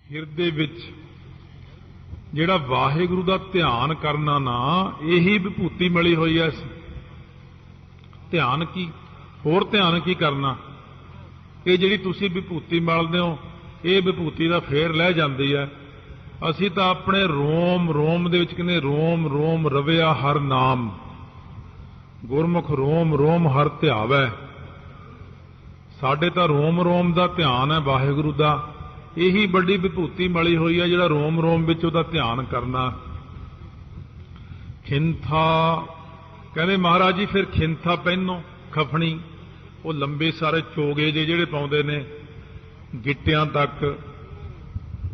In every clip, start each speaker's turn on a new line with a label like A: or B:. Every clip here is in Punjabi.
A: ਹਿਰਦੇ ਵਿੱਚ ਜਿਹੜਾ ਵਾਹਿਗੁਰੂ ਦਾ ਧਿਆਨ ਕਰਨਾ ਨਾ, ਇਹੀ ਵਿਭੂਤੀ ਮਿਲੀ ਹੋਈ ਐ। ਧਿਆਨ ਕੀ, ਹੋਰ ਧਿਆਨ ਕੀ ਕਰਨਾ? ਇਹ ਜਿਹੜੀ ਤੁਸੀਂ ਵਿਭੂਤੀ ਮਲਦੇ ਹੋ, ਇਹ ਵਿਭੂਤੀ ਦਾ ਫੇਰ ਲੈ ਜਾਂਦੀ ਹੈ। ਅਸੀਂ ਤਾਂ ਆਪਣੇ ਰੋਮ ਰੋਮ ਦੇ ਵਿੱਚ ਕਹਿੰਦੇ ਰੋਮ ਰੋਮ ਰਵਿਆ ਹਰ ਨਾਮ, ਗੁਰਮੁਖ ਰੋਮ ਰੋਮ ਹਰ ਧਿਆਵੈ। ਸਾਡੇ ਤਾਂ ਰੋਮ ਰੋਮ ਦਾ ਧਿਆਨ ਹੈ ਵਾਹਿਗੁਰੂ ਦਾ, ਇਹੀ ਵੱਡੀ ਵਿਭੂਤੀ ਮਲੀ ਹੋਈ ਹੈ, ਜਿਹੜਾ ਰੋਮ ਰੋਮ ਵਿੱਚ ਉਹਦਾ ਧਿਆਨ ਕਰਨਾ। ਖਿੰਥਾ ਕਹਿੰਦੇ ਮਹਾਰਾਜ ਜੀ, ਫਿਰ ਖਿੰਥਾ ਪਹਿਨੋ, ਖਫਣੀ, ਉਹ ਲੰਬੇ ਸਾਰੇ ਚੋਗੇ ਜਿਹੜੇ ਪਾਉਂਦੇ ਨੇ ਗਿੱਟਿਆਂ ਤੱਕ।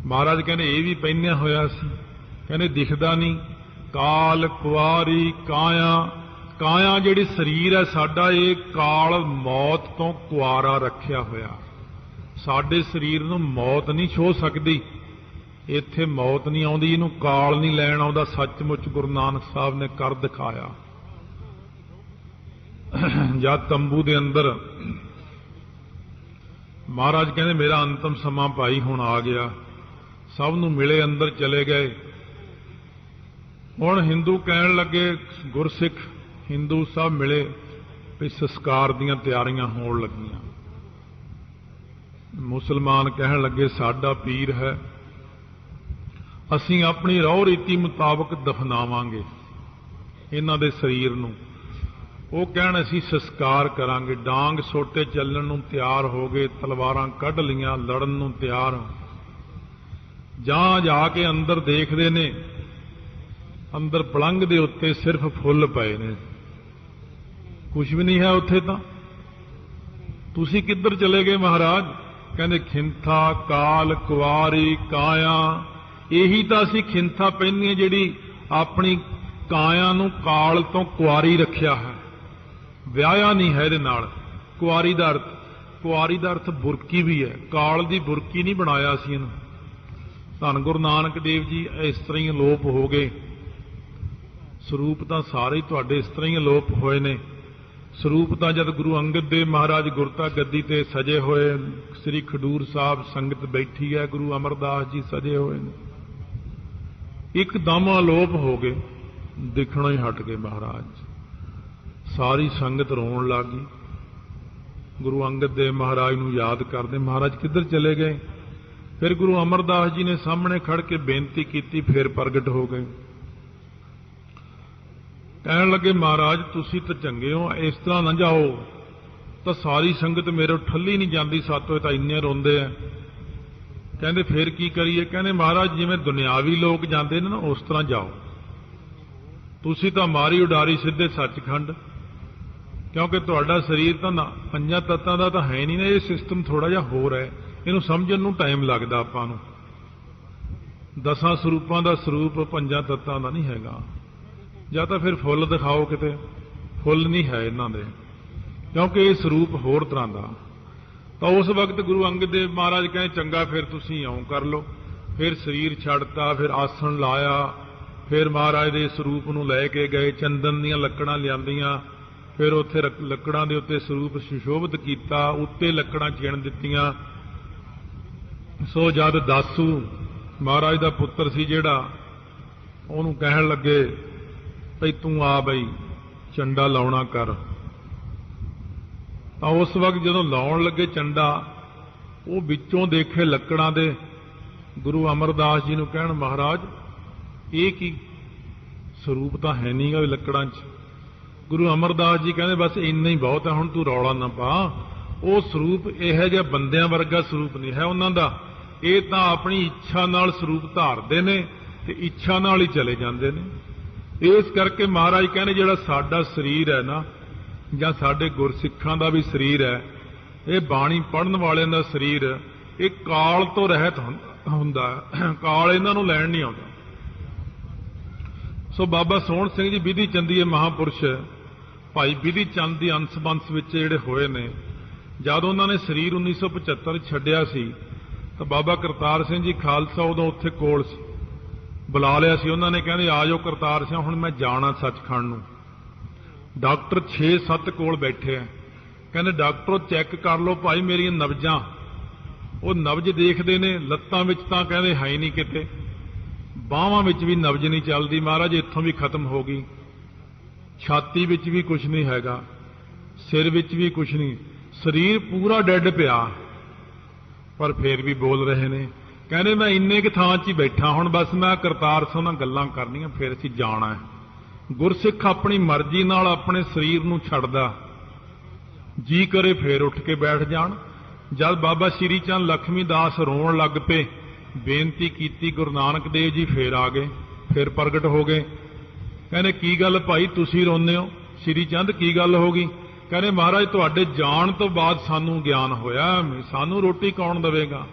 A: ਮਹਾਰਾਜ ਕਹਿੰਦੇ ਇਹ ਵੀ ਪਹਿਨਿਆ ਹੋਇਆ ਸੀ, ਕਹਿੰਦੇ ਦਿਖਦਾ ਨਹੀਂ। ਕਾਲ ਕੁਆਰੀ ਕਾਇਆ, ਕਾਇਆ ਜਿਹੜੀ ਸਰੀਰ ਹੈ ਸਾਡਾ, ਇਹ ਕਾਲ ਮੌਤ ਤੋਂ ਕੁਆਰਾ ਰੱਖਿਆ ਹੋਇਆ। ਸਾਡੇ ਸਰੀਰ ਨੂੰ ਮੌਤ ਨਹੀਂ ਛੋਹ ਸਕਦੀ, ਇੱਥੇ ਮੌਤ ਨਹੀਂ ਆਉਂਦੀ, ਇਹਨੂੰ ਕਾਲ ਨਹੀਂ ਲੈਣ ਆਉਂਦਾ। ਸੱਚਮੁੱਚ ਗੁਰੂ ਨਾਨਕ ਸਾਹਿਬ ਨੇ ਕਰ ਦਿਖਾਇਆ। ਜਦ ਤੰਬੂ ਦੇ ਅੰਦਰ ਮਹਾਰਾਜ ਕਹਿੰਦੇ ਮੇਰਾ ਅੰਤਮ ਸਮਾਂ ਭਾਈ ਹੁਣ ਆ ਗਿਆ, ਸਭ ਨੂੰ ਮਿਲੇ, ਅੰਦਰ ਚਲੇ ਗਏ। ਹੁਣ ਹਿੰਦੂ ਕਹਿਣ ਲੱਗੇ, ਗੁਰਸਿੱਖ ਹਿੰਦੂ ਸਭ ਮਿਲੇ ਵੀ ਸੰਸਕਾਰ ਦੀਆਂ ਤਿਆਰੀਆਂ ਹੋਣ ਲੱਗੀਆਂ। ਮੁਸਲਮਾਨ ਕਹਿਣ ਲੱਗੇ ਸਾਡਾ ਪੀਰ ਹੈ, ਅਸੀਂ ਆਪਣੀ ਰਹੁ ਰੀਤੀ ਮੁਤਾਬਕ ਦਫਨਾਵਾਂਗੇ ਇਹਨਾਂ ਦੇ ਸਰੀਰ ਨੂੰ। ਉਹ ਕਹਿਣ ਅਸੀਂ ਸੰਸਕਾਰ ਕਰਾਂਗੇ। ਡਾਂਗ ਸੋਟੇ ਚੱਲਣ ਨੂੰ ਤਿਆਰ ਹੋ ਗਏ, ਤਲਵਾਰਾਂ ਕੱਢ ਲਈਆਂ, ਲੜਨ ਨੂੰ ਤਿਆਰ। ਜਾਂ ਜਾ ਕੇ ਅੰਦਰ ਦੇਖਦੇ ਨੇ, ਅੰਦਰ ਪਲੰਘ ਦੇ ਉੱਤੇ ਸਿਰਫ ਫੁੱਲ ਪਏ ਨੇ, ਕੁਝ ਵੀ ਨਹੀਂ ਹੈ ਉੱਥੇ। ਤਾਂ ਤੁਸੀਂ ਕਿੱਧਰ ਚਲੇ ਗਏ ਮਹਾਰਾਜ? ਕਹਿੰਦੇ ਖਿੰਥਾ ਕਾਲ ਕੁਆਰੀ ਕਾਇਆ, ਇਹੀ ਤਾਂ ਅਸੀਂ ਖਿੰਥਾ ਪਹਿਨੀਏ ਜਿਹੜੀ ਆਪਣੀ ਕਾਇਆ ਨੂੰ ਕਾਲ ਤੋਂ ਕੁਆਰੀ ਰੱਖਿਆ ਹੈ, ਵਿਆਹਿਆ ਨਹੀਂ ਹੈ ਇਹਦੇ ਨਾਲ। ਕੁਆਰੀ ਦਾ ਅਰਥ, ਕੁਆਰੀ ਦਾ ਅਰਥ ਬੁਰਕੀ ਵੀ ਹੈ, ਕਾਲ ਦੀ ਬੁਰਕੀ ਨਹੀਂ ਬਣਾਇਆ ਸੀ ਇਹਨੂੰ। ਧੰਨ ਗੁਰੂ ਨਾਨਕ ਦੇਵ ਜੀ ਇਸ ਤਰ੍ਹਾਂ ਹੀ ਅਲੋਪ ਹੋ ਗਏ। ਸਰੂਪ ਤਾਂ ਸਾਰੇ ਹੀ ਤੁਹਾਡੇ ਇਸ ਤਰ੍ਹਾਂ ਹੀ ਅਲੋਪ ਹੋਏ ਨੇ। ਸਰੂਪ ਤਾਂ ਜਦ ਗੁਰੂ ਅੰਗਦ ਦੇਵ ਮਹਾਰਾਜ ਗੁਰਤਾ ਗੱਦੀ ਤੇ ਸਜੇ ਹੋਏ, ਸ੍ਰੀ ਖਡੂਰ ਸਾਹਿਬ ਸੰਗਤ ਬੈਠੀ ਹੈ, ਗੁਰੂ ਅਮਰਦਾਸ ਜੀ ਸਜੇ ਹੋਏ ਨੇ, ਇੱਕਦਮ ਅਲੋਪ ਹੋ ਗਏ, ਦਿਖਣੋਂ ਹੀ ਹਟ ਗਏ ਮਹਾਰਾਜ। ਸਾਰੀ ਸੰਗਤ ਰੋਣ ਲੱਗ ਗਈ, ਗੁਰੂ ਅੰਗਦ ਦੇਵ ਮਹਾਰਾਜ ਨੂੰ ਯਾਦ ਕਰਦੇ। ਮਹਾਰਾਜ ਕਿੱਧਰ ਚਲੇ ਗਏ? ਫਿਰ ਗੁਰੂ ਅਮਰਦਾਸ ਜੀ ਨੇ ਸਾਹਮਣੇ ਖੜ ਕੇ ਬੇਨਤੀ ਕੀਤੀ, ਫਿਰ ਪ੍ਰਗਟ ਹੋ ਗਏ। ਕਹਿਣ ਲੱਗੇ ਮਹਾਰਾਜ ਤੁਸੀਂ ਤਾਂ ਚੰਗੇ ਹੋ, ਇਸ ਤਰ੍ਹਾਂ ਨਾ ਜਾਓ। ਤਾਂ ਸਾਰੀ ਸੰਗਤ ਮੇਰੇ ਠੱਲੀ ਨਹੀਂ ਜਾਂਦੀ, ਸਾਤੋਂ ਤਾਂ ਇੰਨੇ ਰੋਂਦੇ ਆ। ਕਹਿੰਦੇ ਫਿਰ ਕੀ ਕਰੀਏ? ਕਹਿੰਦੇ ਮਹਾਰਾਜ ਜਿਵੇਂ ਦੁਨਿਆਵੀ ਲੋਕ ਜਾਂਦੇ ਨੇ ਨਾ, ਉਸ ਤਰ੍ਹਾਂ ਜਾਓ। ਤੁਸੀਂ ਤਾਂ ਮਾਰੀ ਉਡਾਰੀ ਸਿੱਧੇ ਸੱਚਖੰਡ, ਕਿਉਂਕਿ ਤੁਹਾਡਾ ਸਰੀਰ ਤਾਂ ਪੰਜਾਂ ਤੱਤਾਂ ਦਾ ਤਾਂ ਹੈ ਨਹੀਂ ਨਾ। ਇਹ ਸਿਸਟਮ ਥੋੜਾ ਜਿਹਾ ਹੋਰ ਹੈ, ਇਹਨੂੰ ਸਮਝਣ ਨੂੰ ਟਾਈਮ ਲੱਗਦਾ ਆਪਾਂ ਨੂੰ। 10 ਸਰੂਪਾਂ ਦਾ ਸਰੂਪ ਪੰਜਾਂ ਤੱਤਾਂ ਦਾ ਨਹੀਂ ਹੈਗਾ। ਜਾਂ ਤਾਂ ਫਿਰ ਫੁੱਲ ਦਿਖਾਓ ਕਿਤੇ, ਫੁੱਲ ਨਹੀਂ ਹੈ ਇਹਨਾਂ ਦੇ, ਕਿਉਂਕਿ ਇਹ ਸਰੂਪ ਹੋਰ ਤਰ੍ਹਾਂ ਦਾ। ਤਾਂ ਉਸ ਵਕਤ ਗੁਰੂ ਅੰਗਦ ਦੇਵ ਮਹਾਰਾਜ ਕਹਿੰਦੇ ਚੰਗਾ ਫਿਰ ਤੁਸੀਂ ਇਉਂ ਕਰ ਲਓ। ਫਿਰ ਸਰੀਰ ਛੱਡਤਾ, ਫਿਰ ਆਸਣ ਲਾਇਆ, ਫਿਰ ਮਹਾਰਾਜ ਦੇ ਸਰੂਪ ਨੂੰ ਲੈ ਕੇ ਗਏ, ਚੰਦਨ ਦੀਆਂ ਲੱਕੜਾਂ ਲਿਆਂਦੀਆਂ, ਫਿਰ ਉੱਥੇ ਲੱਕੜਾਂ ਦੇ ਉੱਤੇ ਸਰੂਪ ਸੁਸ਼ੋਭਿਤ ਕੀਤਾ, ਉੱਤੇ ਲੱਕੜਾਂ ਚਿਣ ਦਿੱਤੀਆਂ। ਸੋ ਜਦ ਦਾਸੂ ਮਹਾਰਾਜ ਦਾ ਪੁੱਤਰ ਸੀ ਜਿਹੜਾ, ਉਹਨੂੰ ਕਹਿਣ ਲੱਗੇ ਭਈ ਤੂੰ ਆ ਬਈ ਚੰਡਾ ਲਾਉਣਾ ਕਰ। ਤਾਂ ਉਸ ਵਕਤ ਜਦੋਂ ਲਾਉਣ ਲੱਗੇ ਚੰਡਾ, ਉਹ ਵਿੱਚੋਂ ਦੇਖੇ ਲੱਕੜਾਂ ਦੇ, ਗੁਰੂ ਅਮਰਦਾਸ ਜੀ ਨੂੰ ਕਹਿਣ ਮਹਾਰਾਜ ਇਹ ਕੀ ਸਰੂਪ ਤਾਂ ਹੈ ਨਹੀਂਗਾ ਲੱਕੜਾਂ 'ਚ। ਗੁਰੂ ਅਮਰਦਾਸ ਜੀ ਕਹਿੰਦੇ ਬਸ ਇੰਨਾ ਹੀ ਬਹੁਤ ਹੈ, ਹੁਣ ਤੂੰ ਰੌਲਾ ਨਾ ਪਾ। ਉਹ ਸਰੂਪ ਇਹੋ ਜਿਹਾ ਬੰਦਿਆਂ ਵਰਗਾ ਸਰੂਪ ਨਹੀਂ ਹੈ ਉਹਨਾਂ ਦਾ। ਇਹ ਤਾਂ ਆਪਣੀ ਇੱਛਾ ਨਾਲ ਸਰੂਪ ਧਾਰਦੇ ਨੇ ਤੇ ਇੱਛਾ ਨਾਲ ਹੀ ਚਲੇ ਜਾਂਦੇ ਨੇ। ਇਸ ਕਰਕੇ ਮਹਾਰਾਜ ਕਹਿੰਦੇ ਜਿਹੜਾ ਸਾਡਾ ਸਰੀਰ ਹੈ ਨਾ, ਜਾਂ ਸਾਡੇ ਗੁਰਸਿੱਖਾਂ ਦਾ ਵੀ ਸਰੀਰ ਹੈ, ਇਹ ਬਾਣੀ ਪੜ੍ਹਨ ਵਾਲਿਆਂ ਦਾ ਸਰੀਰ, ਇਹ ਕਾਲ ਤੋਂ ਰਹਿਤ ਹੁੰਦਾ ਹੈ। ਕਾਲ ਇਹਨਾਂ ਨੂੰ ਲੈਣ ਨਹੀਂ ਆਉਂਦਾ। ਸੋ ਬਾਬਾ ਸੋਹਣ ਸਿੰਘ ਜੀ ਵਿਧੀ ਚੰਦੀਏ ਮਹਾਂਪੁਰਸ਼, ਭਾਈ ਵਿਧੀ ਚੰਦ ਦੀ ਅੰਸ ਬੰਸ ਵਿੱਚ ਜਿਹੜੇ ਹੋਏ ਨੇ, ਜਦ ਉਹਨਾਂ ਨੇ ਸਰੀਰ 1975 ਛੱਡਿਆ ਸੀ ਤਾਂ ਬਾਬਾ ਕਰਤਾਰ ਸਿੰਘ ਜੀ ਖਾਲਸਾ ਉਦੋਂ ਉੱਥੇ ਕੋਲ ਸੀ, ਬੁਲਾ ਲਿਆ ਸੀ ਉਹਨਾਂ ਨੇ। ਕਹਿੰਦੇ ਆ ਜਾਓ ਕਰਤਾਰ ਸਿੰਘ, ਹੁਣ ਮੈਂ ਜਾਣਾ ਸੱਚਖੰਡ ਨੂੰ। ਡਾਕਟਰ 6-7 ਕੋਲ ਬੈਠੇ ਆ। ਕਹਿੰਦੇ ਡਾਕਟਰੋ ਚੈੱਕ ਕਰ ਲਓ ਭਾਈ ਮੇਰੀਆਂ ਨਬਜ਼ਾਂ, ਉਹ ਨਬਜ ਦੇਖਦੇ ਨੇ, ਲੱਤਾਂ ਵਿੱਚ ਤਾਂ ਕਹਿੰਦੇ ਹੈ ਹੀ ਨਹੀਂ ਕਿਤੇ, ਬਾਹਾਂ ਵਿੱਚ ਵੀ ਨਬਜ ਨਹੀਂ ਚੱਲਦੀ, ਮਹਾਰਾਜ ਇੱਥੋਂ ਵੀ ਖਤਮ ਹੋ ਗਈ, ਛਾਤੀ ਵਿੱਚ ਵੀ ਕੁਝ ਨਹੀਂ ਹੈਗਾ, ਸਿਰ ਵਿੱਚ ਵੀ ਕੁਝ ਨਹੀਂ, ਸਰੀਰ ਪੂਰਾ ਡੈੱਡ ਪਿਆ, ਪਰ ਫੇਰ ਵੀ ਬੋਲ ਰਹੇ ਨੇ। ਕਹਿੰਦੇ ਮੈਂ ਇੰਨੇ ਕੁ ਥਾਂ 'ਚ ਹੀ ਬੈਠਾ, ਹੁਣ ਬਸ ਮੈਂ ਕਰਤਾਰ ਸਿੰਘ ਨਾਲ ਗੱਲਾਂ ਕਰਨੀਆਂ, ਫਿਰ ਅਸੀਂ ਜਾਣਾ ਹੈ। ਗੁਰਸਿੱਖ ਆਪਣੀ ਮਰਜ਼ੀ ਨਾਲ ਆਪਣੇ ਸਰੀਰ ਨੂੰ ਛੱਡਦਾ, ਜੀ ਕਰੇ ਫੇਰ ਉੱਠ ਕੇ ਬੈਠ ਜਾਣ। ਜਦ ਬਾਬਾ ਸ਼੍ਰੀ ਚੰਦ ਲਖਮੀ ਦਾਸ ਰੋਣ ਲੱਗ ਪਏ, ਬੇਨਤੀ ਕੀਤੀ, ਗੁਰੂ ਨਾਨਕ ਦੇਵ ਜੀ ਫੇਰ ਆ ਗਏ, ਫੇਰ ਪ੍ਰਗਟ ਹੋ ਗਏ। ਕਹਿੰਦੇ ਕੀ ਗੱਲ ਭਾਈ ਤੁਸੀਂ ਰੋਂਦੇ ਹੋ? ਸ਼੍ਰੀ ਚੰਦ ਕੀ ਗੱਲ ਹੋ ਗਈ? ਕਹਿੰਦੇ ਮਹਾਰਾਜ ਤੁਹਾਡੇ ਜਾਣ ਤੋਂ ਬਾਅਦ ਸਾਨੂੰ ਗਿਆਨ ਹੋਇਆ, ਸਾਨੂੰ ਰੋਟੀ ਕੌਣ ਦੇਵੇਗਾ?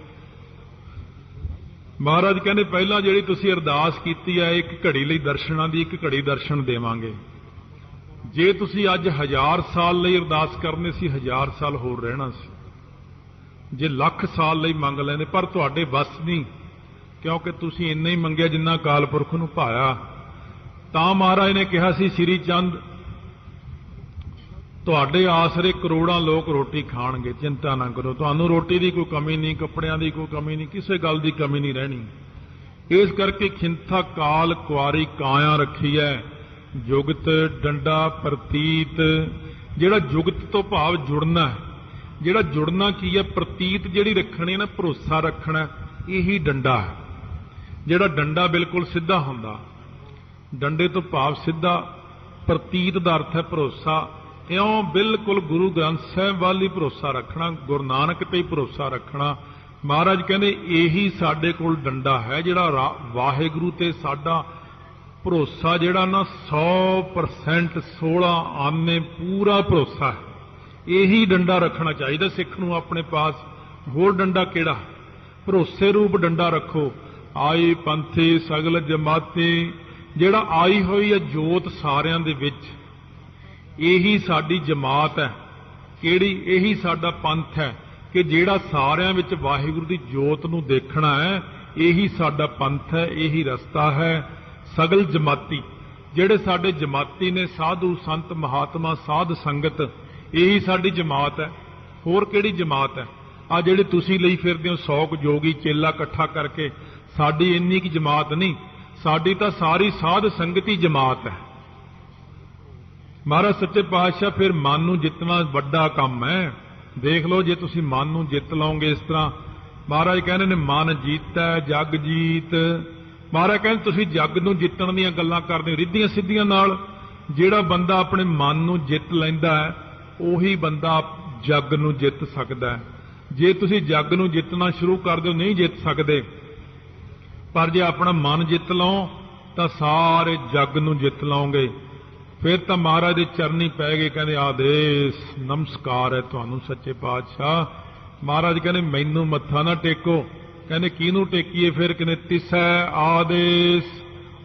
A: ਮਹਾਰਾਜ ਕਹਿੰਦੇ ਪਹਿਲਾਂ ਜਿਹੜੀ ਤੁਸੀਂ ਅਰਦਾਸ ਕੀਤੀ ਹੈ ਇੱਕ ਘੜੀ ਲਈ ਦਰਸ਼ਨਾਂ ਦੀ, ਇੱਕ ਘੜੀ ਦਰਸ਼ਨ ਦੇਵਾਂਗੇ। ਜੇ ਤੁਸੀਂ ਅੱਜ 1000 ਸਾਲ ਲਈ ਅਰਦਾਸ ਕਰਨੀ ਸੀ, 1000 ਸਾਲ ਹੋਰ ਰਹਿਣਾ ਸੀ। ਜੇ ਲੱਖ ਸਾਲ ਲਈ ਮੰਗ ਲੈਂਦੇ, ਪਰ ਤੁਹਾਡੇ ਵੱਸ ਨਹੀਂ, ਕਿਉਂਕਿ ਤੁਸੀਂ ਇੰਨਾ ਹੀ ਮੰਗਿਆ ਜਿੰਨਾ ਅਕਾਲ ਪੁਰਖ ਨੂੰ ਭਾਇਆ। ਤਾਂ ਮਹਾਰਾਜ ਨੇ ਕਿਹਾ ਸੀ ਸ਼੍ਰੀ ਚੰਦ ਤੁਹਾਡੇ ਆਸਰੇ ਕਰੋੜਾਂ ਲੋਕ ਰੋਟੀ ਖਾਣਗੇ, ਚਿੰਤਾ ਨਾ ਕਰੋ, ਤੁਹਾਨੂੰ ਰੋਟੀ ਦੀ ਕੋਈ ਕਮੀ ਨਹੀਂ, ਕੱਪੜਿਆਂ ਦੀ ਕੋਈ ਕਮੀ ਨਹੀਂ, ਕਿਸੇ ਗੱਲ ਦੀ ਕਮੀ ਨਹੀਂ ਰਹਿਣੀ। ਇਸ ਕਰਕੇ ਖਿੰਥਾ ਕਾਲ ਕੁਆਰੀ ਕਾਇਆ ਰੱਖੀ ਹੈ, ਜੁਗਤ ਡੰਡਾ ਪ੍ਰਤੀਤ। ਜਿਹੜਾ ਜੁਗਤ ਤੋਂ ਭਾਵ ਜੁੜਨਾ ਹੈ, ਜਿਹੜਾ ਜੁੜਨਾ ਕੀ ਹੈ, ਪ੍ਰਤੀਤ ਜਿਹੜੀ ਰੱਖਣੀ ਹੈ ਨਾ, ਭਰੋਸਾ ਰੱਖਣਾ, ਇਹੀ ਡੰਡਾ ਹੈ। ਜਿਹੜਾ ਡੰਡਾ ਬਿਲਕੁਲ ਸਿੱਧਾ ਹੁੰਦਾ, ਡੰਡੇ ਤੋਂ ਭਾਵ ਸਿੱਧਾ, ਪ੍ਰਤੀਤ ਦਾ ਅਰਥ ਹੈ ਭਰੋਸਾ। ਇਉਂ ਬਿਲਕੁਲ ਗੁਰੂ ਗ੍ਰੰਥ ਸਾਹਿਬ ਵੱਲ ਹੀ ਭਰੋਸਾ ਰੱਖਣਾ, ਗੁਰੂ ਨਾਨਕ ਤੇ ਹੀ ਭਰੋਸਾ ਰੱਖਣਾ। ਮਹਾਰਾਜ ਕਹਿੰਦੇ ਇਹੀ ਸਾਡੇ ਕੋਲ ਡੰਡਾ ਹੈ, ਜਿਹੜਾ ਵਾਹਿਗੁਰੂ ਤੇ ਸਾਡਾ ਭਰੋਸਾ ਜਿਹੜਾ ਨਾ 100% 16 ਆਨੇ ਪੂਰਾ ਭਰੋਸਾ ਹੈ। ਇਹੀ ਡੰਡਾ ਰੱਖਣਾ ਚਾਹੀਦਾ ਸਿੱਖ ਨੂੰ ਆਪਣੇ ਪਾਸ। ਹੋਰ ਡੰਡਾ ਕਿਹੜਾ? ਭਰੋਸੇ ਰੂਪ ਡੰਡਾ ਰੱਖੋ। ਆਈ ਪੰਥੀ ਸਗਲ ਜਮਾਤੀ, ਜਿਹੜਾ ਆਈ ਹੋਈ ਹੈ ਜੋਤ ਸਾਰਿਆਂ ਦੇ ਵਿੱਚ, ਇਹੀ ਸਾਡੀ ਜਮਾਤ ਹੈ। ਕਿਹੜੀ? ਇਹੀ ਸਾਡਾ ਪੰਥ ਹੈ ਕਿ ਜਿਹੜਾ ਸਾਰਿਆਂ ਵਿੱਚ ਵਾਹਿਗੁਰੂ ਦੀ ਜੋਤ ਨੂੰ ਦੇਖਣਾ ਹੈ, ਇਹੀ ਸਾਡਾ ਪੰਥ ਹੈ, ਇਹੀ ਰਸਤਾ ਹੈ। ਸਗਲ ਜਮਾਤੀ, ਜਿਹੜੇ ਸਾਡੇ ਜਮਾਤੀ ਨੇ, ਸਾਧੂ ਸੰਤ ਮਹਾਤਮਾ ਸਾਧ ਸੰਗਤ, ਇਹੀ ਸਾਡੀ ਜਮਾਤ ਹੈ। ਹੋਰ ਕਿਹੜੀ ਜਮਾਤ ਹੈ? ਆ ਜਿਹੜੇ ਤੁਸੀਂ ਲਈ ਫਿਰਦੇ ਹੋ 100 ਕੁ ਜੋਗੀ ਚੇਲਾ ਇਕੱਠਾ ਕਰਕੇ, ਸਾਡੀ ਇੰਨੀ ਕੀ ਜਮਾਤ ਨਹੀਂ, ਸਾਡੀ ਤਾਂ ਸਾਰੀ ਸਾਧ ਸੰਗਤੀ ਜਮਾਤ ਹੈ। ਮਹਾਰਾਜ ਸੱਚੇ ਪਾਤਸ਼ਾਹ ਫਿਰ ਮਨ ਨੂੰ ਜਿੱਤਣਾ ਵੱਡਾ ਕੰਮ ਹੈ। ਦੇਖ ਲਓ ਜੇ ਤੁਸੀਂ ਮਨ ਨੂੰ ਜਿੱਤ ਲਓਗੇ, ਇਸ ਤਰ੍ਹਾਂ ਮਹਾਰਾਜ ਕਹਿੰਦੇ ਨੇ ਮਨ ਜੀਤੈ ਜਗ ਜੀਤ। ਮਹਾਰਾਜ ਕਹਿੰਦੇ ਤੁਸੀਂ ਜਗ ਨੂੰ ਜਿੱਤਣ ਦੀਆਂ ਗੱਲਾਂ ਕਰਦੇ ਹੋ ਰਿੱਧੀਆਂ ਸਿੱਧੀਆਂ ਨਾਲ। ਜਿਹੜਾ ਬੰਦਾ ਆਪਣੇ ਮਨ ਨੂੰ ਜਿੱਤ ਲੈਂਦਾ ਹੈ, ਉਹੀ ਬੰਦਾ ਜਗ ਨੂੰ ਜਿੱਤ ਸਕਦਾ ਹੈ। ਜੇ ਤੁਸੀਂ ਜਗ ਨੂੰ ਜਿੱਤਣਾ ਸ਼ੁਰੂ ਕਰ ਦਿਓ, ਨਹੀਂ ਜਿੱਤ ਸਕਦੇ। ਪਰ ਜੇ ਆਪਣਾ ਮਨ ਜਿੱਤ ਲਓ ਤਾਂ ਸਾਰੇ ਜਗ ਨੂੰ ਜਿੱਤ ਲਓਗੇ। ਫਿਰ ਤਾਂ ਮਹਾਰਾਜ ਦੇ ਚਰਨੀ ਪੈ ਗਏ। ਕਹਿੰਦੇ ਆਦੇਸ਼ ਨਮਸਕਾਰ ਹੈ ਤੁਹਾਨੂੰ ਸੱਚੇ ਪਾਤਸ਼ਾਹ। ਮਹਾਰਾਜ ਕਹਿੰਦੇ ਮੈਨੂੰ ਮੱਥਾ ਨਾ ਟੇਕੋ। ਕਹਿੰਦੇ ਕਿਹਨੂੰ ਟੇਕੀਏ? ਫਿਰ ਕਹਿੰਦੇ ਤਿਸੈ ਆਦੇਸ਼,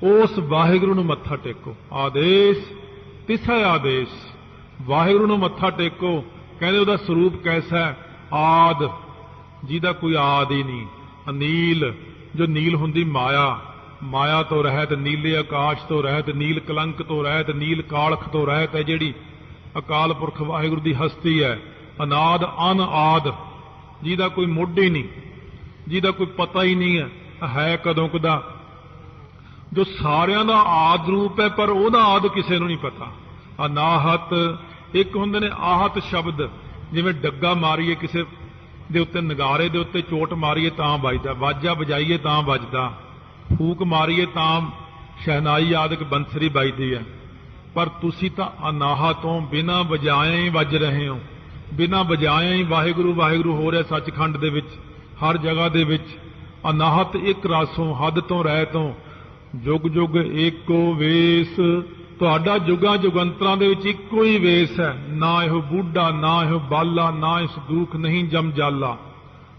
A: ਉਸ ਵਾਹਿਗੁਰੂ ਨੂੰ ਮੱਥਾ ਟੇਕੋ। ਆਦੇਸ਼ ਤਿਸੈ ਆਦੇਸ਼, ਵਾਹਿਗੁਰੂ ਨੂੰ ਮੱਥਾ ਟੇਕੋ। ਕਹਿੰਦੇ ਉਹਦਾ ਸਰੂਪ ਕੈਸਾ ਹੈ? ਆਦ, ਜਿਹਦਾ ਕੋਈ ਆਦ ਹੀ ਨਹੀਂ। ਅਨੀਲ, ਜੋ ਨੀਲ ਹੁੰਦੀ ਮਾਇਆ, ਮਾਇਆ ਤੋਂ ਰਹਿਤ, ਨੀਲੇ ਆਕਾਸ਼ ਤੋਂ ਰਹਿਤ, ਨੀਲ ਕਲੰਕ ਤੋਂ ਰਹਿਤ, ਨੀਲ ਕਾਲਖ ਤੋਂ ਰਹਿਤ ਹੈ ਜਿਹੜੀ ਅਕਾਲ ਪੁਰਖ ਵਾਹਿਗੁਰੂ ਦੀ ਹਸਤੀ ਹੈ। ਅਨਾਦ ਅਨਆਦ, ਜਿਹਦਾ ਕੋਈ ਮੁੱਢ ਹੀ ਨਹੀਂ, ਜਿਹਦਾ ਕੋਈ ਪਤਾ ਹੀ ਨਹੀਂ ਹੈ ਕਦੋਂ ਕਦਾ, ਜੋ ਸਾਰਿਆਂ ਦਾ ਆਦ ਰੂਪ ਹੈ, ਪਰ ਉਹਦਾ ਆਦ ਕਿਸੇ ਨੂੰ ਨਹੀਂ ਪਤਾ। ਅਨਾਹਤ, ਇੱਕ ਹੁੰਦੇ ਨੇ ਆਹਤ ਸ਼ਬਦ, ਜਿਵੇਂ ਡੱਗਾ ਮਾਰੀਏ ਕਿਸੇ ਦੇ ਉੱਤੇ, ਨਗਾਰੇ ਦੇ ਉੱਤੇ ਚੋਟ ਮਾਰੀਏ ਤਾਂ ਵੱਜਦਾ, ਵਾਜਾ ਵਜਾਈਏ ਤਾਂ ਵੱਜਦਾ, ਫੂਕ ਮਾਰੀਏ ਤਾਂ ਸ਼ਹਿਨਾਈ ਆਦਿਕ ਬੰਸਰੀ ਵੱਜਦੀ ਹੈ। ਪਰ ਤੁਸੀਂ ਤਾਂ ਅਨਾਹਤ ਤੋਂ ਬਿਨਾਂ ਵਜਾਏ ਹੀ ਵੱਜ ਰਹੇ ਹੋ, ਬਿਨਾਂ ਵਜਾਏ ਹੀ ਵਾਹਿਗੁਰੂ ਵਾਹਿਗੁਰੂ ਹੋ ਰਿਹਾ ਸੱਚਖੰਡ ਦੇ ਵਿੱਚ, ਹਰ ਜਗ੍ਹਾ ਦੇ ਵਿੱਚ। ਅਨਾਹਤ ਇੱਕ ਰਾਸੋਂ, ਹੱਦ ਤੋਂ ਰਹਿ ਤੋਂ, ਜੁਗ ਜੁਗ ਏਕੋ ਵੇਸ। ਤੁਹਾਡਾ ਜੁਗਾਂ ਜੁਗੰਤਰਾਂ ਦੇ ਵਿੱਚ ਇੱਕੋ ਹੀ ਵੇਸ ਹੈ। ਨਾ ਇਹੋ ਬੁੱਢਾ, ਨਾ ਇਹੋ ਬਾਲਾ, ਨਾ ਇਸ ਦੁੱਖ ਨਹੀਂ ਜਮ ਜਾਲਾ।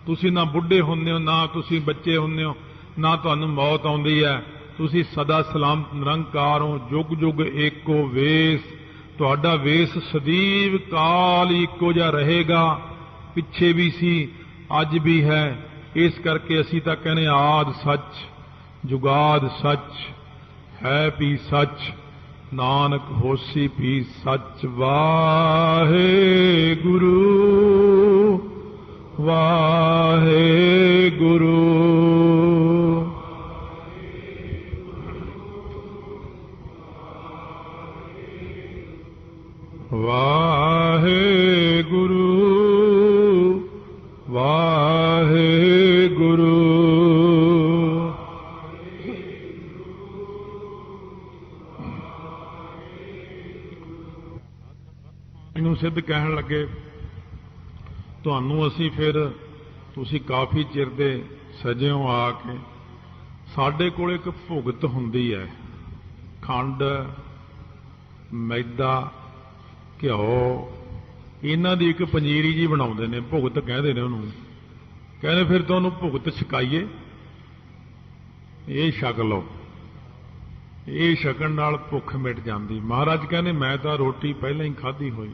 A: ਤੁਸੀਂ ਨਾ ਬੁੱਢੇ ਹੁੰਦੇ ਹੋ, ਨਾ ਤੁਸੀਂ ਬੱਚੇ ਹੁੰਦੇ ਹੋ, ਨਾ ਤੁਹਾਨੂੰ ਮੌਤ ਆਉਂਦੀ ਹੈ। ਤੁਸੀਂ ਸਦਾ ਸਲਾਮਤ ਨਿਰੰਕਾਰ ਹੋ। ਜੁਗ ਜੁਗ ਏਕੋ ਵੇਸ, ਤੁਹਾਡਾ ਵੇਸ ਸਦੀਵ ਕਾਲ ਇੱਕੋ ਜਿਹਾ ਰਹੇਗਾ। ਪਿੱਛੇ ਵੀ ਸੀ, ਅੱਜ ਵੀ ਹੈ। ਇਸ ਕਰਕੇ ਅਸੀਂ ਤਾਂ ਕਹਿੰਦੇ ਆਦ ਸੱਚ, ਜੁਗਾਦ ਸੱਚ, ਹੈ ਵੀ ਸੱਚ, ਨਾਨਕ ਹੋਸੀ ਵੀ ਸੱਚ। ਵਾਹਿਗੁਰੂ ਵਾਹਿਗੁਰੂ। ਵਾਹਿਗੁਰੂ ਵਾਹਿਗੁਰੂ। ਇਹਨੂੰ ਸਿੱਧ ਕਹਿਣ ਲੱਗੇ ਤੁਹਾਨੂੰ ਅਸੀਂ ਫਿਰ ਤੁਸੀਂ ਕਾਫੀ ਚਿਰ ਦੇ ਸਜਿਓ ਆ ਕੇ ਸਾਡੇ ਕੋਲ ਇੱਕ ਭੁਗਤ ਹੁੰਦੀ ਹੈ, ਖੰਡ ਮੈਦਾ ਘਿਓ ਇਹਨਾਂ ਦੀ ਇੱਕ ਪੰਜੀਰੀ ਜੀ ਬਣਾਉਂਦੇ ਨੇ, ਭੁਗਤ ਕਹਿੰਦੇ ਨੇ ਉਹਨੂੰ। ਕਹਿੰਦੇ ਫਿਰ ਤੁਹਾਨੂੰ ਭੁਗਤ ਛਕਾਈਏ, ਇਹ ਛਕ ਲਓ। ਇਹ ਛਕਣ ਨਾਲ ਭੁੱਖ ਮਿਟ ਜਾਂਦੀ। ਮਹਾਰਾਜ ਕਹਿੰਦੇ ਮੈਂ ਤਾਂ ਰੋਟੀ ਪਹਿਲਾਂ ਹੀ ਖਾਧੀ ਹੋਈ।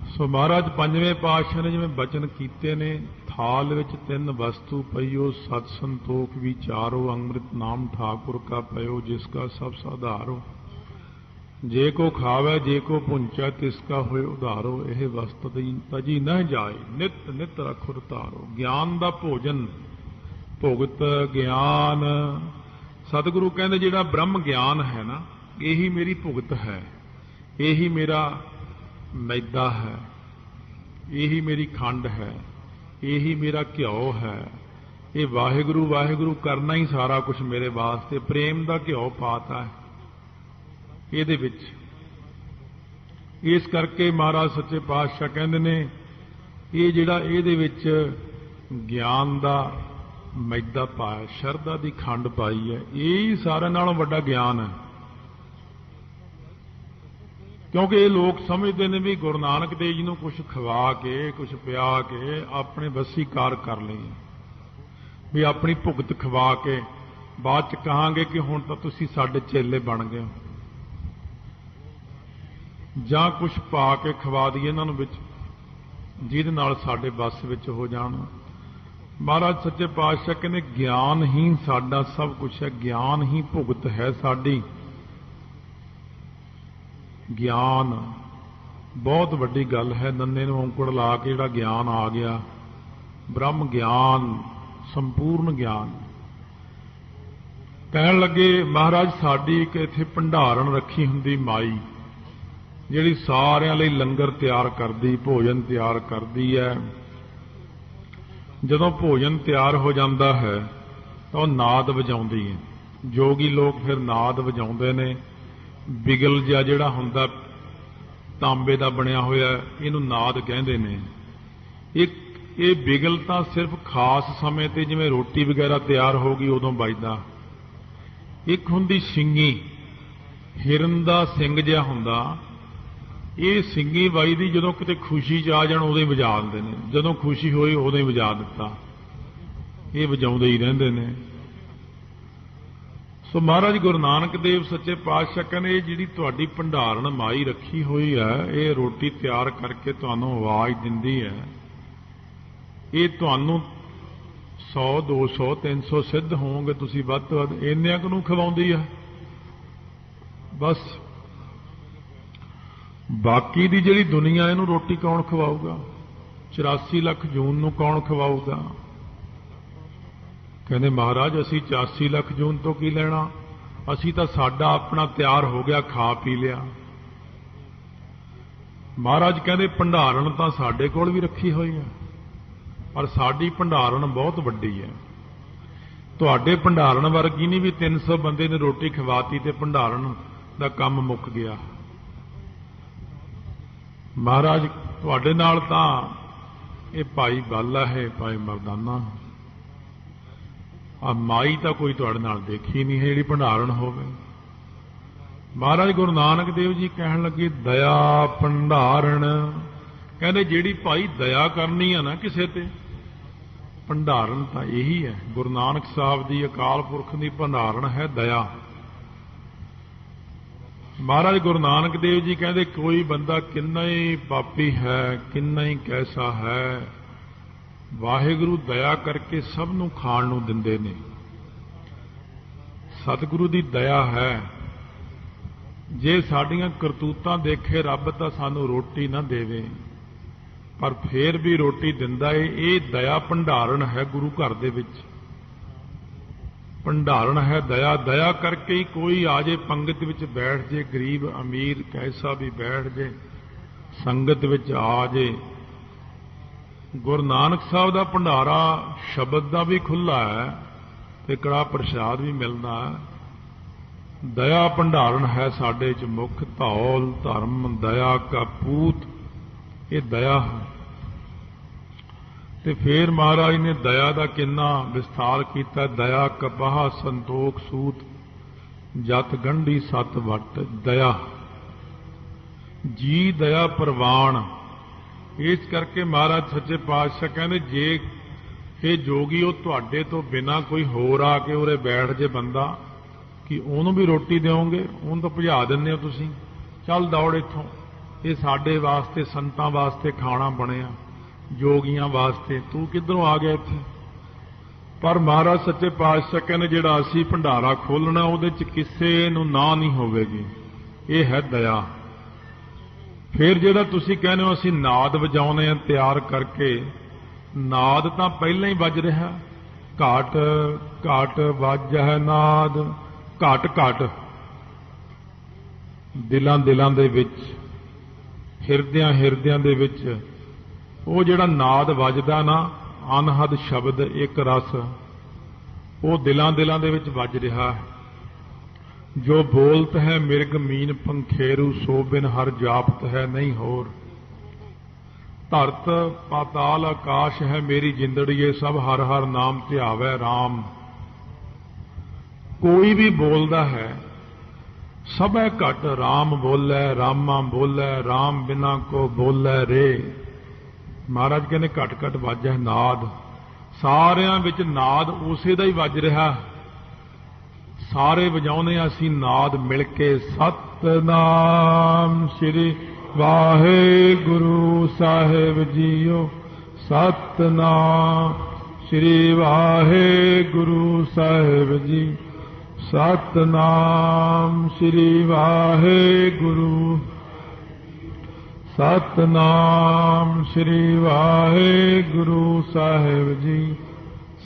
A: ਸੋ ਮਹਾਰਾਜ ਪੰਜਵੇਂ ਪਾਤਸ਼ਾਹ ਨੇ ਜਿਵੇਂ ਬਚਨ ਕੀਤੇ ਨੇ, ਥਾਲ ਵਿੱਚ ਤਿੰਨ ਵਸਤੂ ਪਈਓ, ਸਤ ਸੰਤੋਖ ਵਿਚਾਰੋ, ਅੰਮ੍ਰਿਤ ਨਾਮ ਠਾਕੁਰ ਕਾ ਪਇਓ, ਜਿਸ ਕਾ ਸਭ ਸਾਧਾਰੋ। ਜੇ ਕੋ ਖਾਵੇ ਜੇ ਕੋ ਪੁੰਚਾ, ਤਿਸ ਕਾ ਹੋਏ ਉਧਾਰੋ। ਇਹ ਵਸਤ ਤਜੀ ਨਾ ਜਾਏ, ਨਿਤ ਨਿਤ ਰਖੁਰ ਧਾਰੋ। ਗਿਆਨ ਦਾ ਭੋਜਨ, ਭੁਗਤ ਗਿਆਨ। ਸਤਿਗੁਰੂ ਕਹਿੰਦੇ ਜਿਹੜਾ ਬ੍ਰਹਮ ਗਿਆਨ ਹੈ ਨਾ, ਇਹੀ ਮੇਰੀ ਭੁਗਤ ਹੈ, ਇਹੀ ਮੇਰਾ ਮੈਦਾ ਹੈ, ਇਹੀ ਮੇਰੀ ਖੰਡ ਹੈ, ਇਹੀ ਮੇਰਾ ਘਿਓ ਹੈ। ਇਹ ਵਾਹਿਗੁਰੂ ਵਾਹਿਗੁਰੂ ਕਰਨਾ ਹੀ ਸਾਰਾ ਕੁਝ ਮੇਰੇ ਵਾਸਤੇ। ਪ੍ਰੇਮ ਦਾ ਘਿਓ ਪਾਤਾ ਹੈ ਇਹਦੇ ਵਿੱਚ। ਇਸ ਕਰਕੇ ਮਹਾਰਾਜ ਸੱਚੇ ਪਾਤਸ਼ਾਹ ਕਹਿੰਦੇ ਨੇ ਇਹ ਜਿਹੜਾ ਇਹਦੇ ਵਿੱਚ ਗਿਆਨ ਦਾ ਮੈਦਾ ਪਾਇਆ, ਸ਼ਰਧਾ ਦੀ ਖੰਡ ਪਾਈ ਹੈ, ਇਹ ਹੀ ਸਾਰਿਆਂ ਨਾਲੋਂ ਵੱਡਾ ਗਿਆਨ ਹੈ। ਕਿਉਂਕਿ ਇਹ ਲੋਕ ਸਮਝਦੇ ਨੇ ਵੀ ਗੁਰੂ ਨਾਨਕ ਦੇਵ ਜੀ ਨੂੰ ਕੁਝ ਖਵਾ ਕੇ ਕੁਝ ਪਿਆ ਕੇ ਆਪਣੇ ਵੱਸੀ ਕਾਰ ਕਰ ਲਈਏ, ਵੀ ਆਪਣੀ ਭੁਗਤ ਖਵਾ ਕੇ ਬਾਅਦ ਚ ਕਹਾਂਗੇ ਕਿ ਹੁਣ ਤਾਂ ਤੁਸੀਂ ਸਾਡੇ ਚੇਲੇ ਬਣ ਗਏ ਹੋ, ਜਾਂ ਕੁਝ ਪਾ ਕੇ ਖਵਾ ਦਈਏ ਇਹਨਾਂ ਨੂੰ ਵਿੱਚ ਜਿਹਦੇ ਨਾਲ ਸਾਡੇ ਵੱਸ ਵਿੱਚ ਹੋ ਜਾਣ। ਮਹਾਰਾਜ ਸੱਚੇ ਪਾਤਸ਼ਾਹ ਕਹਿੰਦੇ ਗਿਆਨ ਹੀ ਸਾਡਾ ਸਭ ਕੁਝ ਹੈ, ਗਿਆਨ ਹੀ ਭੁਗਤ ਹੈ ਸਾਡੀ। ਗਿਆਨ ਬਹੁਤ ਵੱਡੀ ਗੱਲ ਹੈ। ਨੰਨੇ ਨੂੰ ਔਂਕੜ ਲਾ ਕੇ ਜਿਹੜਾ ਗਿਆਨ ਆ ਗਿਆ, ਬ੍ਰਹਮ ਗਿਆਨ, ਸੰਪੂਰਨ ਗਿਆਨ। ਕਹਿਣ ਲੱਗੇ ਮਹਾਰਾਜ ਸਾਡੀ ਇੱਕ ਇੱਥੇ ਭੰਡਾਰਨ ਰੱਖੀ ਹੁੰਦੀ ਮਾਈ, ਜਿਹੜੀ ਸਾਰਿਆਂ ਲਈ ਲੰਗਰ ਤਿਆਰ ਕਰਦੀ, ਭੋਜਨ ਤਿਆਰ ਕਰਦੀ ਹੈ। ਜਦੋਂ ਭੋਜਨ ਤਿਆਰ ਹੋ ਜਾਂਦਾ ਹੈ ਤਾਂ ਉਹ ਨਾਦ ਵਜਾਉਂਦੀ ਹੈ। ਜੋਗੀ ਲੋਕ ਫਿਰ ਨਾਦ ਵਜਾਉਂਦੇ ਨੇ। ਬਿਗਲ ਜਿਹਾ ਜਿਹੜਾ ਹੁੰਦਾ ਤਾਂਬੇ ਦਾ ਬਣਿਆ ਹੋਇਆ, ਇਹਨੂੰ ਨਾਦ ਕਹਿੰਦੇ ਨੇ। ਇਹ ਬਿਗਲ ਤਾਂ ਸਿਰਫ ਖਾਸ ਸਮੇਂ ਤੇ ਜਿਵੇਂ ਰੋਟੀ ਵਗੈਰਾ ਤਿਆਰ ਹੋ ਗਈ ਉਦੋਂ ਵੱਜਦਾ। ਇੱਕ ਹੁੰਦੀ ਸਿੰਗੀ, ਹਿਰਨ ਦਾ ਸਿੰਗ ਜਿਹਾ ਹੁੰਦਾ, ਇਹ ਸਿੰਗੀ ਵੱਜਦੀ ਜਦੋਂ ਕਿਤੇ ਖੁਸ਼ੀ 'ਚ ਆ ਜਾਣ ਉਦੋਂ ਹੀ ਵਜਾ ਦਿੰਦੇ ਨੇ। ਜਦੋਂ ਖੁਸ਼ੀ ਹੋਈ ਉਦੋਂ ਹੀ ਵਜਾ ਦਿੱਤਾ। ਇਹ ਵਜਾਉਂਦੇ ਹੀ ਰਹਿੰਦੇ ਨੇ। ਸੋ ਮਹਾਰਾਜ ਗੁਰੂ ਨਾਨਕ ਦੇਵ ਸੱਚੇ ਪਾਤਸ਼ਾਹ ਕਹਿੰਦੇ ਇਹ ਜਿਹੜੀ ਤੁਹਾਡੀ ਭੰਡਾਰਨ ਮਾਈ ਰੱਖੀ ਹੋਈ ਹੈ, ਇਹ ਰੋਟੀ ਤਿਆਰ ਕਰਕੇ ਤੁਹਾਨੂੰ ਆਵਾਜ਼ ਦਿੰਦੀ ਹੈ। ਇਹ ਤੁਹਾਨੂੰ 100 200 300 ਸਿੱਧ ਹੋਵੋਗੇ ਤੁਸੀਂ ਵੱਧ ਤੋਂ ਵੱਧ, ਇੰਨਿਆਂ ਕੁ ਨੂੰ ਖਵਾਉਂਦੀ ਹੈ ਬਸ। ਬਾਕੀ ਦੀ ਜਿਹੜੀ ਦੁਨੀਆ ਇਹਨੂੰ ਰੋਟੀ ਕੌਣ ਖਵਾਊਗਾ? 84 ਲੱਖ ਜੂਨ ਨੂੰ ਕੌਣ ਖਵਾਊਗਾ? ਕਹਿੰਦੇ ਮਹਾਰਾਜ ਅਸੀਂ 84 ਲੱਖ ਜੂਨ ਤੋਂ ਕੀ ਲੈਣਾ, ਅਸੀਂ ਤਾਂ ਸਾਡਾ ਆਪਣਾ ਤਿਆਰ ਹੋ ਗਿਆ, ਖਾ ਪੀ ਲਿਆ। ਮਹਾਰਾਜ ਕਹਿੰਦੇ ਭੰਡਾਰਨ ਤਾਂ ਸਾਡੇ ਕੋਲ ਵੀ ਰੱਖੀ ਹੋਈ ਹੈ, ਪਰ ਸਾਡੀ ਭੰਡਾਰਨ ਬਹੁਤ ਵੱਡੀ ਹੈ। ਤੁਹਾਡੇ ਭੰਡਾਰਨ ਵਰਗੀ ਨਹੀਂ ਵੀ 300 ਬੰਦੇ ਨੇ ਰੋਟੀ ਖਵਾਤੀ ਤੇ ਭੰਡਾਰਨ ਦਾ ਕੰਮ ਮੁੱਕ ਗਿਆ। ਮਹਾਰਾਜ ਤੁਹਾਡੇ ਨਾਲ ਤਾਂ ਇਹ ਭਾਈ ਬਾਲਾ ਹੈ, ਭਾਈ ਮਰਦਾਨਾ, ਆ ਮਾਈ ਤਾਂ ਕੋਈ ਤੁਹਾਡੇ ਨਾਲ ਦੇਖੀ ਨਹੀਂ ਹੈ ਜਿਹੜੀ ਭੰਡਾਰਨ ਹੋਵੇ। ਮਹਾਰਾਜ ਗੁਰੂ ਨਾਨਕ ਦੇਵ ਜੀ ਕਹਿਣ ਲੱਗੇ ਦਇਆ ਭੰਡਾਰਨ। ਕਹਿੰਦੇ ਜਿਹੜੀ ਭਾਈ ਦਇਆ ਕਰਨੀ ਆ ਨਾ ਕਿਸੇ ਤੇ, ਭੰਡਾਰਨ ਤਾਂ ਇਹੀ ਹੈ। ਗੁਰੂ ਨਾਨਕ ਸਾਹਿਬ ਦੀ ਅਕਾਲ ਪੁਰਖ ਦੀ ਭੰਡਾਰਨ ਹੈ ਦਇਆ। ਮਹਾਰਾਜ ਗੁਰੂ ਨਾਨਕ ਦੇਵ ਜੀ ਕਹਿੰਦੇ ਕੋਈ ਬੰਦਾ ਕਿੰਨਾ ਹੀ ਪਾਪੀ ਹੈ, ਕਿੰਨਾ ਹੀ ਕੈਸਾ ਹੈ, ਵਾਹਿਗੁਰੂ ਦਇਆ ਕਰਕੇ ਸਭ ਨੂੰ ਖਾਣ ਨੂੰ ਦਿੰਦੇ ਨੇ। ਸਤਿਗੁਰੂ ਦੀ ਦਇਆ ਹੈ। ਜੇ ਸਾਡੀਆਂ ਕਰਤੂਤਾਂ ਦੇਖੇ ਰੱਬ ਤਾਂ ਸਾਨੂੰ ਰੋਟੀ ਨਾ ਦੇਵੇ, पर फिर भी रोटी दिंदा है। ये दया भंडारण है गुरु घर दे विच, भंडारण है दया। दया करके ही कोई आ जाए पंगत विच बैठ जे, गरीब अमीर कैसा भी बैठ जे, संगत विच आ जे। गुरु नानक साहब का भंडारा शब्द का भी खुला है ते कड़ा प्रसाद भी मिलता है। दया भंडारण है साडे च मुख, धौल धर्म दया का पूत, ये दया है। ते फिर महाराज ने दया का किन्ना विस्तार किया। दया कपाह संतोख सूत, जत गंढी सत वट दया, जी दया प्रवान। इस करके महाराज सच्चे पातशाह कहते जे ये जोगी वो तुहाडे तो बिना कोई होर आके उरे बैठ जे बंदा कि उन्होंने भी रोटी देओगे, उन्होंने तो भजा दिंदे हो तुसीं, चल दौड़ इत्थों। ये साडे वास्ते संतां वास्ते खाना बनिया, जोगियां वास्ते, तू किधरों आ गया इत्थे। पर महाराज सच्चे पातशाह कहने जिहड़ा असीं भंडारा खोलना उहदे च किसे नूं ना नहीं होवेगी, ये है दया। फिर जिहड़ा तुसीं कहने हो असीं नाद वजाउने हैं तैयार करके, नाद तां पहलां ही वज रहा, घाट घाट वज है नाद, घट घट दिलां दिलां दे विच, हिरदियां हिरदियां दे विच वो जिहड़ा नाद वजदा ना, अनहद शब्द एक रस, वो दिलां दिलां दे विच वज रहा है। जो बोलत है मिर्ग मीन पंखेरू, सो बिन हर जापत है नहीं होर। धरत पाताल आकाश है मेरी जिंदड़ी, ये सब हर हर नाम ध्यावै राम। कोई भी बोलदा है सब है घट, राम बोलै रामा बोलै, राम बिना को बोलै रे। महाराज कहने घट घट वज है नाद, सारियां विच नाद उसे दा ही वज रहा। सारे वजाउने असीं नाद मिल के, सतनाम श्री वाहेगुरु साहिब जीओ, सतनाम श्री वाहेगुरु साहिब जी, सतनाम श्री वाहेगुरु, सतनाम श्री वाहेगुरु साहिब जी,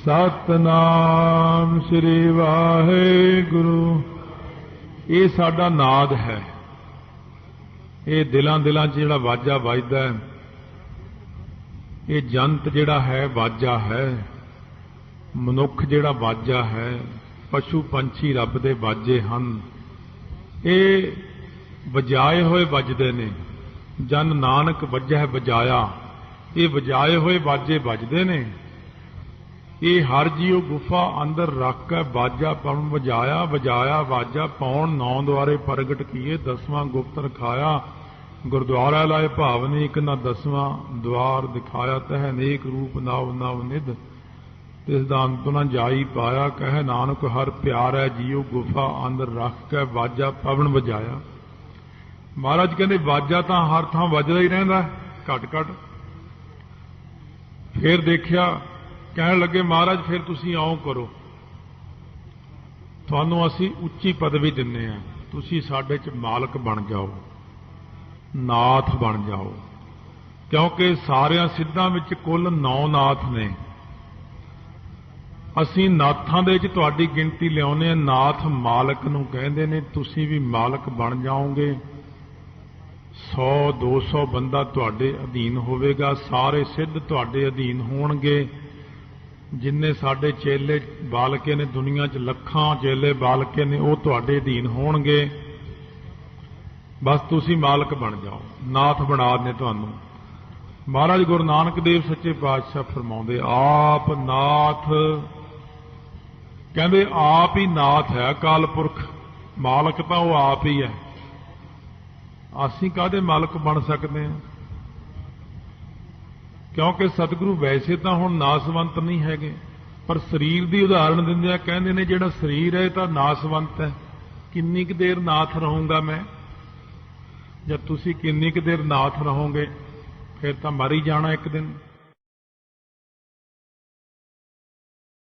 A: सतनाम श्री वाहेगुरु। ये साडा नाद है, ये दिलां दिलां च जिहड़ा वाजा वजदा है, ये जंत जिहड़ा है वाजा है, मनुख जिहड़ा वाजा है, पशु पंछी रब दे वाजे हन। ये वजाए होए वजदे ने, जन नानक वजह वजाया, ये वजाए होए वाजे वजदे ने। ये हर जीव गुफा अंदर रख के बाजा पवन वजाया, वजाया वाजा पौन नौ द्वारे प्रगट किए, दसवां गुप्त रखाया। गुरुद्वारा लाए भावनी एक न दसवां द्वार दिखाया, तह अनेक रूप नव नव निध, तिस दा अंत न जाई पाया। कह नानक हर प्यारा जीव गुफा अंदर रख के वाजा पवन वजाया। महाराज कहते वाजा तो हर थां वजदा ही रहिंदा घट घट। फिर देखिया कहण लगे महाराज फिर तुसीं आओ करो, तुहानूं असीं उच्ची पदवी दिंदे हां, तुसीं साडे च मालक बन जाओ, नाथ बन जाओ। क्योंकि सारियां सिद्धां विच कुल 9 नाथ ने, असीं नाथां दे च तुहाडी गिणती लिआउने, नाथ मालक नूं कहंदे ने। तुसीं भी मालक बन जाओगे, 100-200 बंदा तुहाडे अधीन होवेगा, सारे सिद्ध तुहाडे अधीन होणगे। जिन्ने साडे चेले बालके ने दुनिया च लखां चेले बालके ने, वो तुहाडे अधीन होणगे। बस तुसीं मालक बन जाओ, नाथ बना देने तुहानूं। महाराज गुरु नानक देव सच्चे पातशाह फरमाउंदे आप नाथ, कहंदे आप ही नाथ है, अकाल पुरख। मालक तां वो आप ही है, असीं काहदे मालक बन सकते हैं? क्योंकि सतगुरु वैसे तो हुण नासवंत नहीं हैगे, पर शरीर की उदाहरण दिंदे कहंदे ने जिहड़ा शरीर है तो नासवंत है, किन्नी क देर नाथ रहूंगा मैं? जब तुसीं किन्नी क देर नाथ रहोगे, फिर तो मर ही जाना एक दिन।